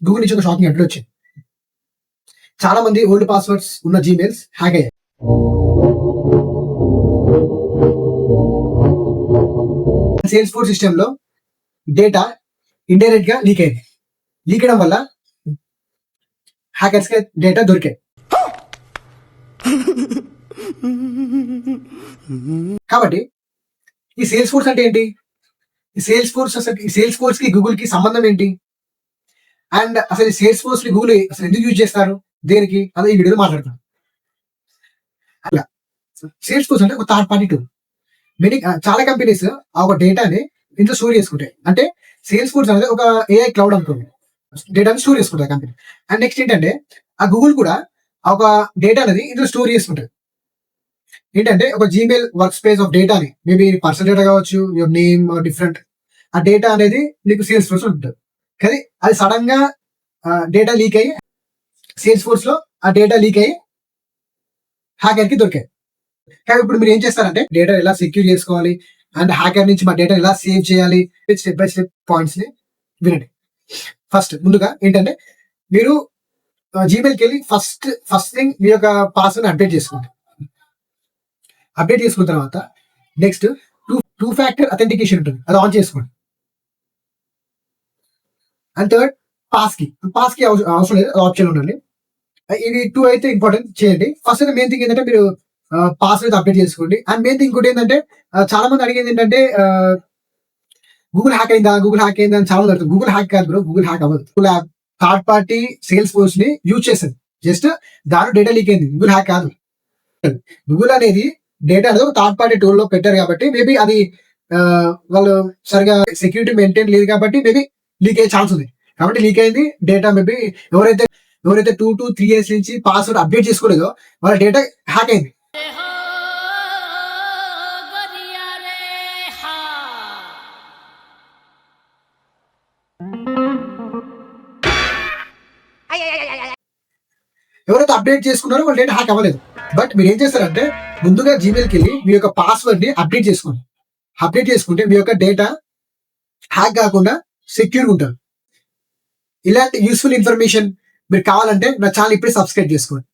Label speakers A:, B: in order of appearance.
A: Google నుంచి ఒక shocking update వచ్చింది. చాలా మంది ఓల్డ్ పాస్వర్డ్స్ ఉన్న జీమెయిల్స్ హ్యాక్ అయ్యాయి. సేల్స్ ఫోర్స్ సిస్టమ్ లో డేటా ఇండైరెక్ట్ గా లీక్ అయింది. లీక్ అవడం వల్ల హ్యాకర్స్ కి డేటా దొరికాయి. కాబట్టి ఈ సేల్స్ ఫోర్స్ అంటే ఏంటి? ఈ సేల్స్ ఫోర్స్ కి గూగుల్ కి సంబంధం ఏంటి? అండ్ అసలు సేల్స్ ఫోర్స్ ని గూగుల్ అసలు ఎందుకు యూజ్ చేస్తారు, దేనికి, అదే ఈ వీడియోలో మాట్లాడతాం. అట్లా సేల్స్ ఫోర్స్ అంటే ఒక థర్డ్ పార్టీ టూల్. చాలా కంపెనీస్ ఆ ఒక డేటాని ఇంట్లో స్టోర్ చేసుకుంటాయి. అంటే సేల్స్ ఫోర్స్ అనేది ఒక ఏఐ క్లౌడ్ అనుకోండి, డేటాని స్టోర్ చేసుకుంటాయి కంపెనీ. అండ్ నెక్స్ట్ ఏంటంటే ఆ గూగుల్ కూడా ఆ ఒక డేటా అనేది ఇందులో స్టోర్ చేసుకుంటుంది. ఏంటంటే ఒక జీమెయిల్ వర్క్ స్పేస్ ఆఫ్ డేటాని, మేబీ పర్సనల్ డేటా కావచ్చు, యువర్ నేమ్ డిఫరెంట్, ఆ డేటా అనేది మీకు సేల్స్ ఫోర్స్ ఉంటుంది. కానీ అది సడన్ గా డేటా లీక్ అయ్యి సేల్స్ ఫోర్స్ లో ఆ డేటా లీక్ అయ్యి హ్యాకర్ కి దొరికాయి. కానీ ఇప్పుడు మీరు ఏం చేస్తారంటే డేటా ఎలా సెక్యూర్ చేసుకోవాలి అండ్ హ్యాకర్ నుంచి మా డేటా ఎలా సేవ్ చేయాలి, స్టెప్ బై స్టెప్ పాయింట్స్ ని వినండి. ఫస్ట్ ముందుగా ఏంటంటే మీరు జీమెయిల్కి వెళ్ళి ఫస్ట్ థింగ్ మీ యొక్క పాస్వర్డ్ అప్డేట్ చేసుకోండి. అప్డేట్ చేసుకున్న తర్వాత నెక్స్ట్ టూ ఫ్యాక్టర్ అథెంటికేషన్ ఉంటుంది, అది ఆన్ చేసుకోండి. అండ్ థర్డ్ పాస్కి అవసరం లేదు, ఆప్షన్ ఉండండి. ఇవి టూ అయితే ఇంపార్టెంట్ చేయండి. ఫస్ట్ అయితే మెయిన్ థింగ్ ఏంటంటే మీరు పాస్వర్డ్ అప్డేట్ చేసుకోండి. అండ్ మెయిన్ థింగ్ ఇంకోటి ఏంటంటే చాలా మంది అడిగేది ఏంటంటే గూగుల్ హ్యాక్ అయిందా అని చాలా మంది అడుగుతారు. గూగుల్ హ్యాక్ కాదు బ్రో, గూగుల్ హ్యాక్ అవ్వదు. Google third party sales force ని యూజ్ చేస్తుంది, జస్ట్ దాని డేటా లీక్ అయింది, గూగుల్ హ్యాక్ కాదు. గూగుల్ అనేది డేటా అనేది ఒక థర్డ్ పార్టీ టూల్ లో పెట్టారు కాబట్టి మేబీ అది వాళ్ళు సరిగా సెక్యూరిటీ మెయింటైన్ లేదు కాబట్టి మేబీ లీక్ అయ్యే ఛాన్స్ ఉంది. కాబట్టి లీక్ అయింది డేటా. మేబీ ఎవరైతే 2 to 3 years నుంచి పాస్వర్డ్ అప్డేట్ చేసుకోలేదో వాళ్ళ డేటా హ్యాక్ అయింది. ఎవరైతే అప్డేట్ చేసుకున్నారో వాళ్ళ డేటా హ్యాక్ అవ్వలేదు. బట్ మీరు ఏం చేస్తారంటే ముందుగా జీమెయిల్కి వెళ్ళి మీ యొక్క పాస్వర్డ్ ని అప్డేట్ చేసుకోండి. అప్డేట్ చేసుకుంటే మీ యొక్క డేటా హ్యాక్ కాకుండా సెక్యూర్ ఉంటారు. ఇలాంటి యూస్ఫుల్ ఇన్ఫర్మేషన్ మీరు కావాలంటే నా ఛానల్ ఇప్పుడే సబ్స్క్రైబ్ చేసుకోండి.